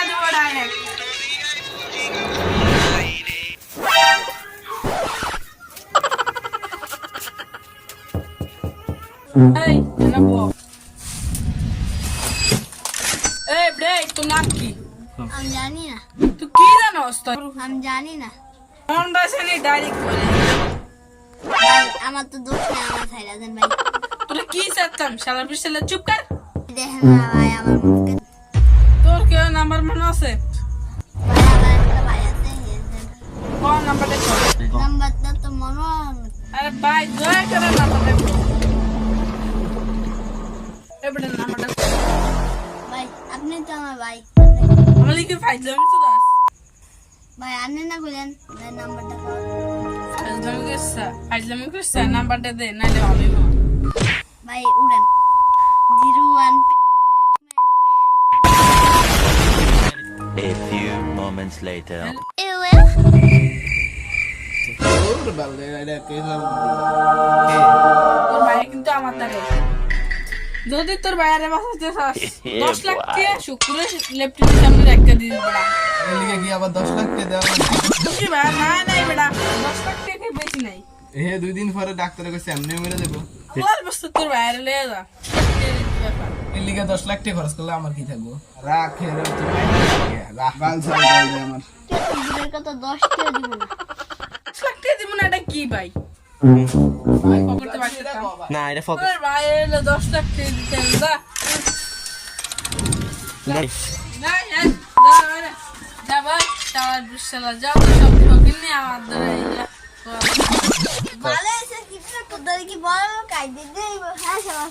দেবো ডাইরেক্ট। এই নেবো। এই bre তুই নাম কি? আমি জানি না। তুই কি জানোস? আমি জানি না ফোনটা শুনি ডাইরেক্ট বলে। ভাই আমার তো দোষ নেই, আমার ছাইড়া দেন ভাই। তোরা কি চাচ্ছাম শালা বিশালা চুপ কর। দেখেন না ভাই আমার মুখে। তোর কি নাম্বার মনে আছে? ভাই আমার একটা ভাই আছে, কোন নাম্বারটা কর? নাম্বারটা তো মনে হয় না। আরে ভাই দয়া করে নাম্বারটা কর। এবারে নাম্বারটা কর। ভাই আপনি তো আমার ভাই। আমার লিখে ফাইজলাম তো দাস। ভাই আপনি না বলেন ভাই নাম্বারটা কর। ফাইজলামি করছে নাম্বারটা দে নাইলে হবে না। ভাই উড়ান 01 A few moments later. তোর ভাই কিন্তু আমার দ্বারে। যদি তোর ভাইয়ারে বাঁচাতে চাস 10 লাখ টাকা শুক্রে লেফটেন্যান্ট সামনে একটা দিয়ে বড়া। এর লিগে কি আবার 10 লাখ টাকা দেওয়া লাগে? তুই ভাই না নাই বেটা 10 লাখ টাকা বেশি নাই। এ 2 দিন পরে ডাক্তারে কইছে এমনি মেরে দেব। বল বস তোর ভাইয়ারে লয়ে যা। এর লিগে 10 লাখ টাকা খরচ করলে আমার কি থাকবো? রাখ হে রে তুই রাখ গাল ছাড়া গাল দে আমার। দূরের কথা 10 টাকা দিব না। 10 লাখ টাকা দিব না এটা কি ভাই? ভাই পকেটে বাকি দাও। না এটা ফোকাস তোর ভাই এলে 10 লাখ টাকা দিতে যা। না যা ভাই চালার বিশালা যাও সব ঠকিন নিয়ে আমার দ্বারা ইয়া। ভালো আছে কিছু তোদের কি বড় কাজ দিতে হ্যাঁ সবাই